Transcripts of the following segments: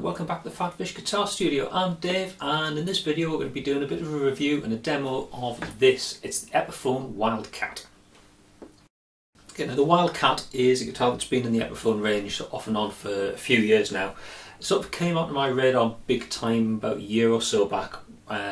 and welcome back to the PhatPhish Guitar Studio. I'm Dave, and in this video we're going to be doing a bit of a review and a demo of this. It's the Epiphone Wildkat. Okay, now the Wildkat is a guitar that's been in the Epiphone range off and on for a few years now. It sort of came onto my radar big time about a year or so back.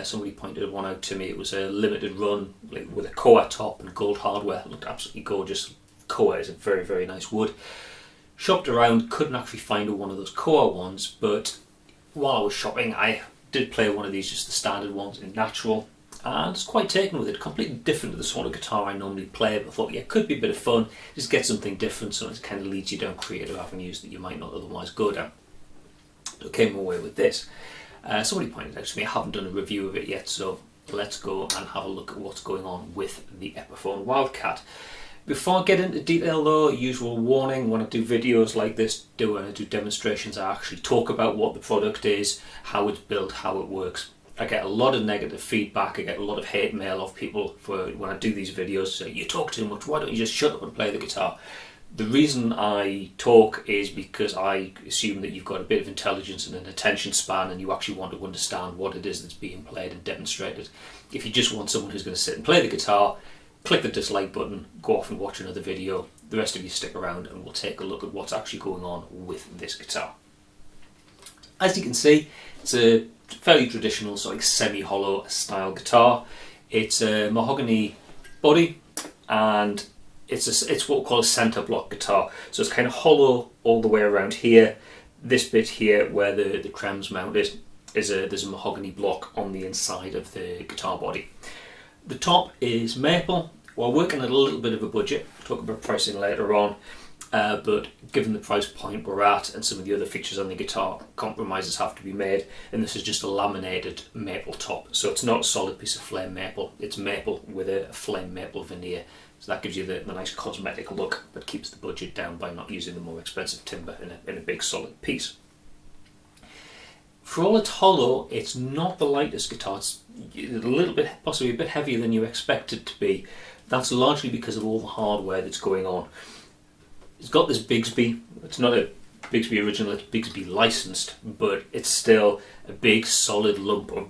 Somebody pointed one out to me. It was a limited run with a Koa top and gold hardware. It looked absolutely gorgeous. Koa is a very, very nice wood. Shopped around, couldn't actually find one of those Koa ones, but while I was shopping I did play one of these, just the standard ones in natural, and I was quite taken with it. Completely different to the sort of guitar I normally play, but I thought, yeah, it could be a bit of fun, just get something different, so it kind of leads you down creative avenues that you might not otherwise go down. So I came away with this. Somebody pointed out to me, I haven't done a review of it yet, so let's go and have a look at what's going on with the Epiphone Wildkat. Before I get into detail though, usual warning, when I do videos like this, when I do demonstrations, I actually talk about what the product is, how it's built, how it works. I get a lot of negative feedback, I get a lot of hate mail of people for when I do these videos, say, you talk too much, why don't you just shut up and play the guitar? The reason I talk is because I assume that you've got a bit of intelligence and an attention span, and you actually want to understand what it is that's being played and demonstrated. If you just want someone who's going to sit and play the guitar, click the dislike button, go off and watch another video. The rest of you stick around and we'll take a look at what's actually going on with this guitar. As you can see, it's a fairly traditional sort of semi-hollow style guitar. It's a mahogany body, and it's what we call a centre block guitar. So it's kind of hollow all the way around here. This bit here where the trem's mounted there's a mahogany block on the inside of the guitar body. The top is maple. We're working at a little bit of a budget. We'll talk about pricing later on, but given the price point we're at and some of the other features on the guitar, compromises have to be made, and this is just a laminated maple top. So it's not a solid piece of flame maple, it's maple with a flame maple veneer. So that gives you the nice cosmetic look, but keeps the budget down by not using the more expensive timber in a big solid piece. For all it's hollow, it's not the lightest guitar. It's a little bit, possibly a bit heavier than you expect it to be. That's largely because of all the hardware that's going on. It's got this Bigsby. It's not a Bigsby original, it's Bigsby licensed, but it's still a big solid lump of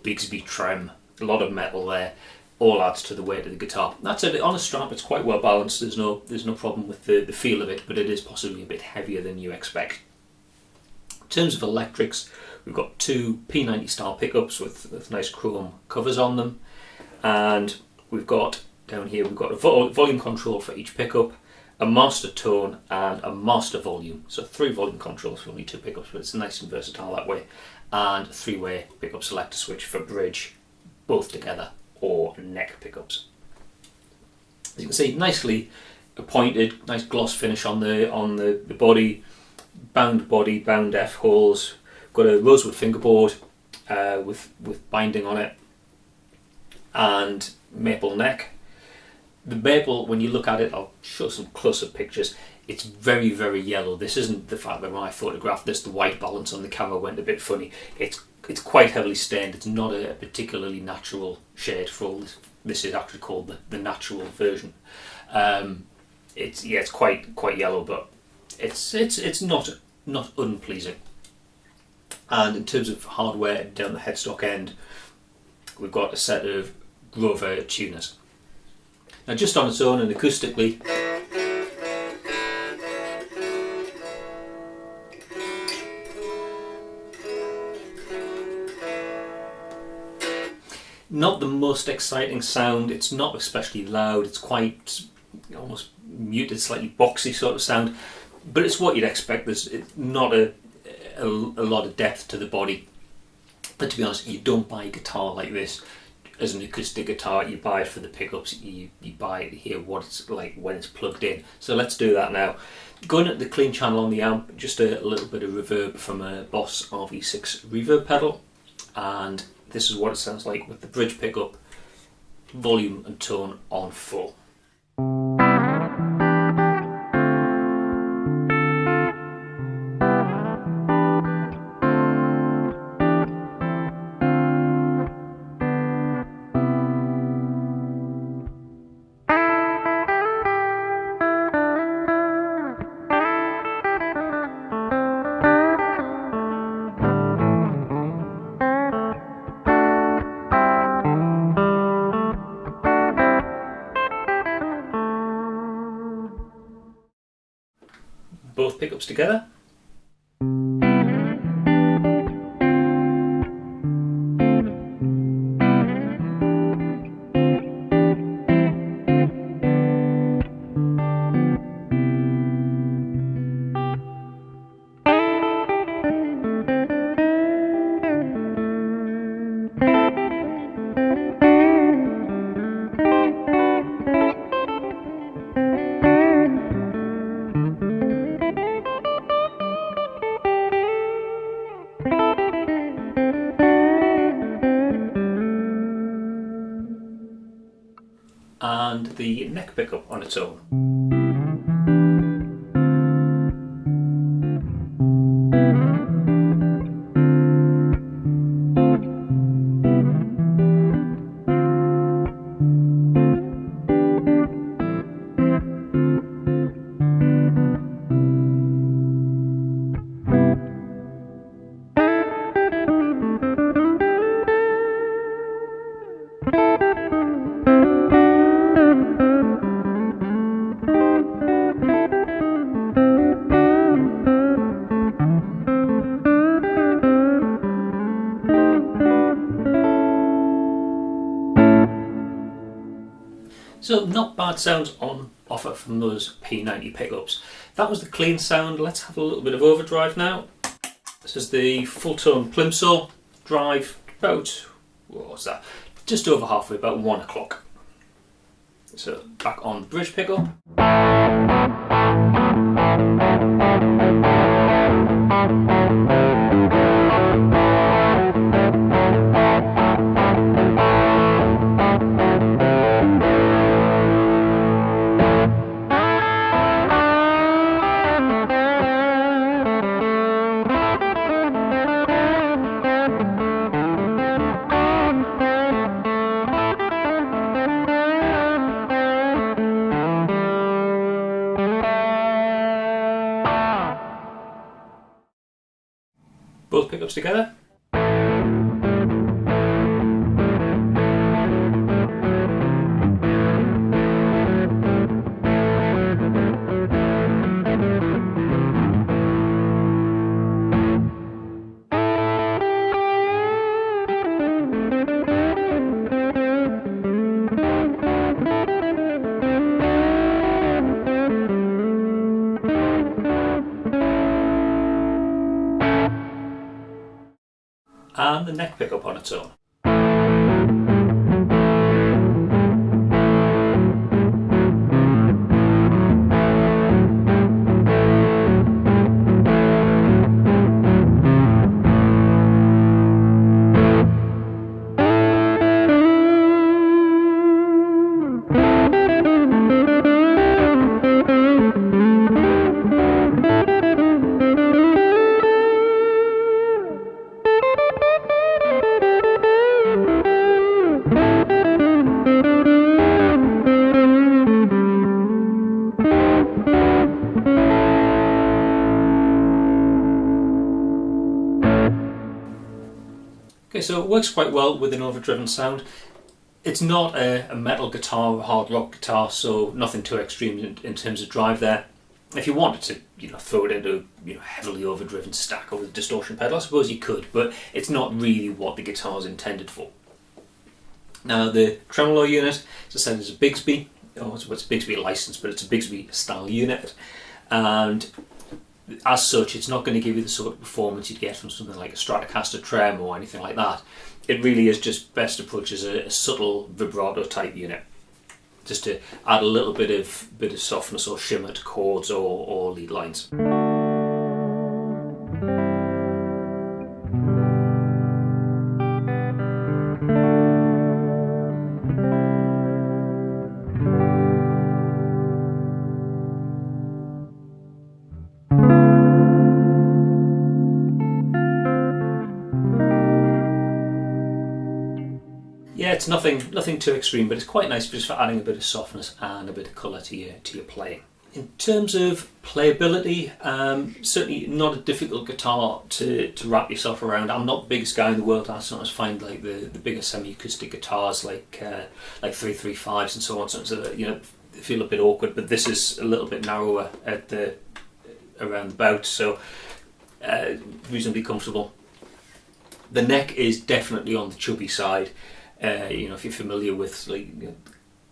Bigsby trem. A lot of metal there, all adds to the weight of the guitar. That's it. On a strap, it's quite well balanced. There's no problem with the feel of it, but it is possibly a bit heavier than you expect. In terms of electrics, we've got two P90 style pickups with nice chrome covers on them, and we've got down here we've got a volume control for each pickup, a master tone and a master volume. So 3 volume controls for only 2 pickups, but it's nice and versatile that way, and a 3-way pickup selector switch for bridge, both together, or neck pickups. As you can see, nicely appointed, nice gloss finish on the body. Bound F holes. Got a rosewood fingerboard with binding on it, and maple neck. The maple, when you look at it, I'll show some close-up pictures, it's very, very yellow. This isn't the fact that when I photographed this, the white balance on the camera went a bit funny. It's quite heavily stained. It's not a particularly natural shade for all this. This is actually called the natural version. It's quite yellow, but it's not unpleasing. And in terms of hardware down the headstock end, we've got a set of Grover tuners. Now, just on its own and acoustically, not the most exciting sound. It's not especially loud. It's quite almost muted, slightly boxy sort of sound, but it's what you'd expect. There's not a lot of depth to the body. But to be honest, you don't buy a guitar like this as an acoustic guitar. You buy it for the pickups. You buy it to hear what it's like when it's plugged in. So let's do that now. Going at the clean channel on the amp, just a little bit of reverb from a Boss RV6 reverb pedal, and this is what it sounds like with the bridge pickup, volume and tone on full. both pickups together. And the neck pickup on its own. So not bad sounds on offer from those P90 pickups. That was the clean sound. Let's have a little bit of overdrive now. This is the full tone plimsoll drive, about, what was that? Just over halfway, about 1 o'clock. So back on the bridge pickup. Both pickups together. And the neck pickup on its own. Okay, so it works quite well with an overdriven sound. It's not a metal guitar or a hard rock guitar, so nothing too extreme in terms of drive there. If you wanted to, throw it into heavily overdriven stack with a distortion pedal, I suppose you could, but it's not really what the guitar is intended for. Now the tremolo unit, as I said, is a Bigsby. It's a Bigsby license, but it's a Bigsby style unit, and as such, it's not going to give you the sort of performance you'd get from something like a Stratocaster Trem or anything like that. It really is just best approach as a subtle vibrato type unit, just to add a little bit of softness or shimmer to chords or lead lines. Yeah, it's nothing too extreme, but it's quite nice just for adding a bit of softness and a bit of colour to your playing. In terms of playability, certainly not a difficult guitar to wrap yourself around. I'm not the biggest guy in the world. I sometimes find like the bigger semi-acoustic guitars like 335s and so on, so they feel a bit awkward. But this is a little bit narrower at the around the bout, so reasonably comfortable. The neck is definitely on the chubby side. If you're familiar with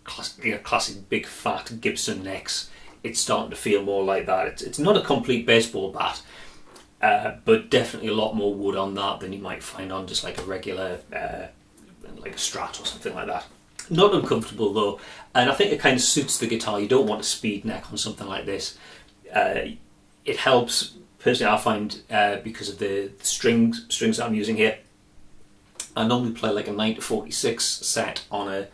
classic big fat Gibson necks, it's starting to feel more like that. It's not a complete baseball bat, but definitely a lot more wood on that than you might find on just like a regular, like a Strat or something like that. Not uncomfortable though, and I think it kind of suits the guitar. You don't want a speed neck on something like this. It helps, personally I find, because of the strings that I'm using here. I normally play like a 9-46 set on a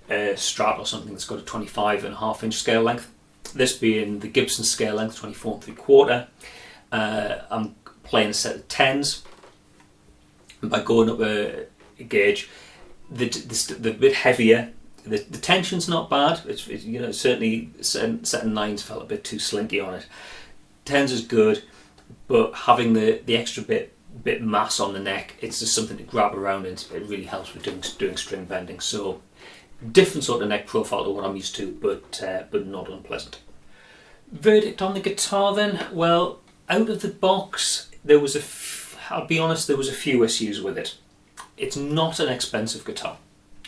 Strat or something that's got a 25.5-inch scale length. This being the Gibson scale length, 24 3/4. I'm playing a set of 10s, and by going up a gauge, the bit heavier. The tension's not bad. It's certainly setting 9s felt a bit too slinky on it. 10s is good, but having the extra bit mass on the neck, it's just something to grab around, and it really helps with doing string bending. So different sort of neck profile to what I'm used to, but not unpleasant. Verdict on the guitar then? Well, out of the box, I'll be honest, there was a few issues with it. It's not an expensive guitar,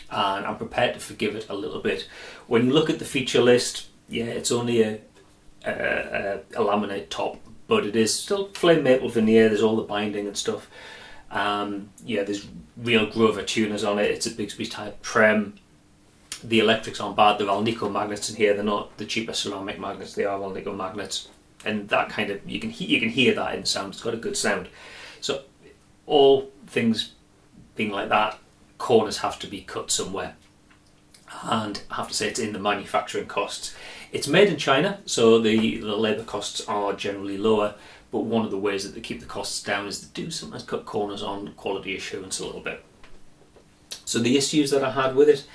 and I'm prepared to forgive it a little bit. When you look at the feature list, yeah, it's only a laminate top, but it is still flame maple veneer. There's all the binding and stuff. There's real Grover tuners on it. It's a Bigsby type trem. The electrics aren't bad. They're Alnico magnets in here. They're not the cheaper ceramic magnets. They are Alnico magnets, and that kind of you can hear that in the sound. It's got a good sound. So all things being like that, corners have to be cut somewhere, and I have to say it's in the manufacturing costs. It's made in China, so the labour costs are generally lower, but one of the ways that they keep the costs down is they do sometimes cut corners on quality assurance a little bit. So the issues that I had with it,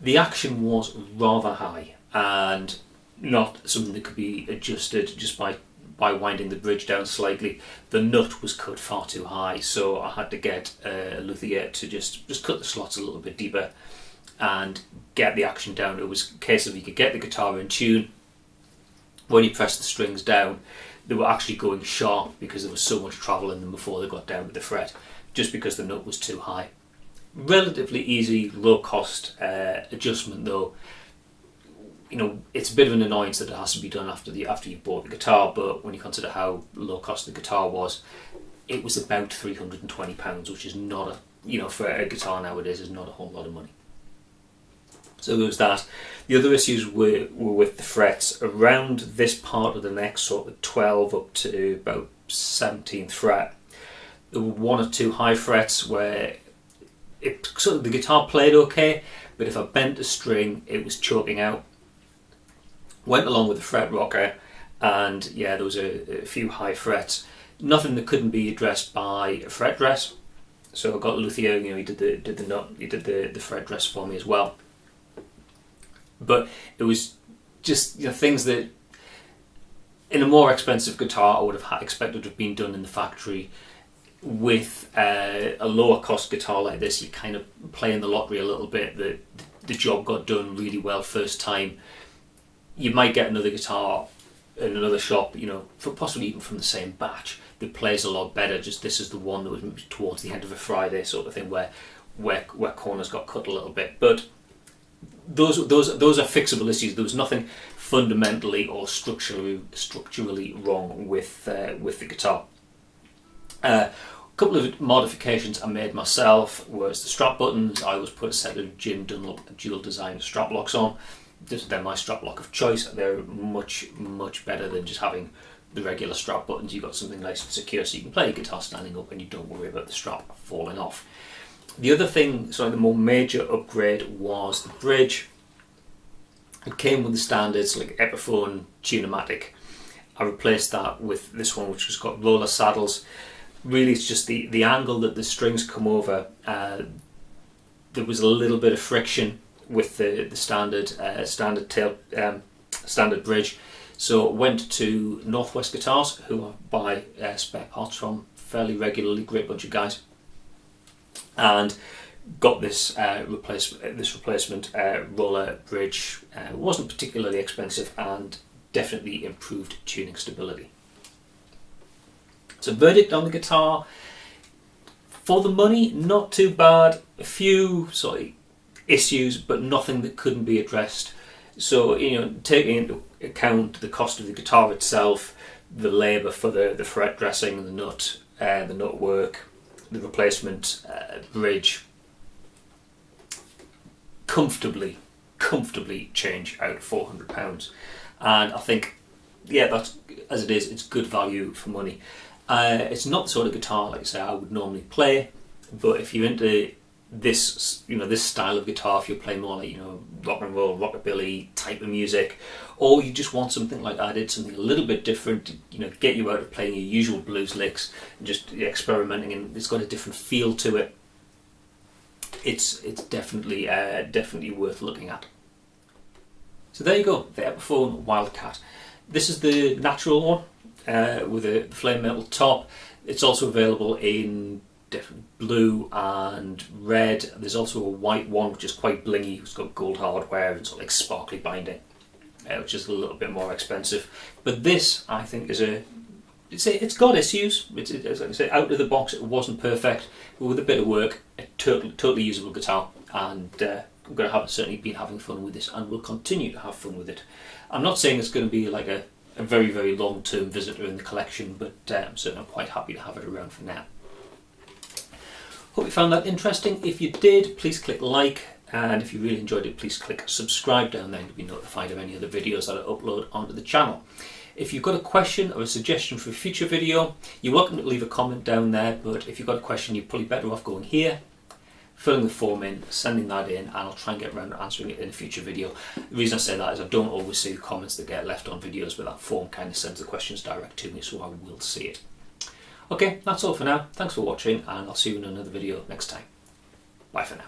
the action was rather high and not something that could be adjusted just by winding the bridge down slightly. The nut was cut far too high, so I had to get a luthier to just cut the slots a little bit deeper and get the action down. It was a case of you could get the guitar in tune. When you press the strings down, they were actually going sharp because there was so much travel in them before they got down to the fret, just because the nut was too high. Relatively easy, low cost adjustment though. It's a bit of an annoyance that it has to be done after you've bought the guitar, but when you consider how low cost the guitar was, it was about £320, which is not for a guitar nowadays is not a whole lot of money. So there was that. The other issues were with the frets around this part of the neck, sort of 12 up to about 17th fret. There were one or two high frets where the guitar played okay, but if I bent a string, it was choking out. Went along with the fret rocker, and yeah, there was a few high frets. Nothing that couldn't be addressed by a fret dress. So I got luthier. He did the nut, he did the fret dress for me as well. But it was just things that in a more expensive guitar I would have expected to have been done in the factory. With a lower cost guitar like this, you're kind of playing the lottery a little bit. The job got done really well first time. You might get another guitar in another shop, possibly even from the same batch, that plays a lot better. Just this is the one that was towards the end of a Friday sort of thing, where corners got cut a little bit. But those are fixable issues. There was nothing fundamentally or structurally wrong with the guitar. A couple of modifications I made myself was the strap buttons. I always put a set of Jim Dunlop dual design strap locks on. They're my strap lock of choice. They're much better than just having the regular strap buttons. You've got something nice and secure, so you can play your guitar standing up and you don't worry about the strap falling off. The other thing, the more major upgrade, was the bridge. It came with the standards like Epiphone Tune-o-matic. I replaced that with this one, which has got roller saddles. Really, it's just the angle that the strings come over. There was a little bit of friction with the standard bridge, so went to Northwest Guitars, who I buy spare parts from fairly regularly. Great bunch of guys, and got this replacement roller bridge. It wasn't particularly expensive and definitely improved tuning stability. So verdict on the guitar, for the money, not too bad. A few sort of issues, but nothing that couldn't be addressed. So, taking into account the cost of the guitar itself, the labour for the fret dressing, the nut work, the replacement bridge, comfortably change out £400. And I think, yeah, that's, as it is, it's good value for money. It's not the sort of guitar, like I say, I would normally play, but if you're into this, this style of guitar, if you're playing more like, rock and roll, rockabilly type of music, or you just want something like I did, something a little bit different, get you out of playing your usual blues licks and just experimenting, and it's got a different feel to it. It's definitely worth looking at. So there you go, the Epiphone Wildkat. This is the natural one with a flame metal top. It's also available in different blue and red. There's also a white one which is quite blingy. It's got gold hardware and sort of like sparkly binding, which is a little bit more expensive. But this, I think, is it's got issues. It's like I say, out of the box, it wasn't perfect, but with a bit of work, a totally usable guitar. And I'm going to have certainly been having fun with this, and will continue to have fun with it. I'm not saying it's going to be like a very, very long-term visitor in the collection, but I'm certainly quite happy to have it around for now. Hope you found that interesting. If you did, please click like, and if you really enjoyed it, please click subscribe down there to be notified of any other videos that I upload onto the channel. If you've got a question or a suggestion for a future video, you're welcome to leave a comment down there, but if you've got a question, you're probably better off going here, filling the form in, sending that in, and I'll try and get around to answering it in a future video. The reason I say that is I don't always see the comments that get left on videos, but that form kind of sends the questions direct to me, so I will see it. Okay, that's all for now. Thanks for watching, and I'll see you in another video next time. Bye for now.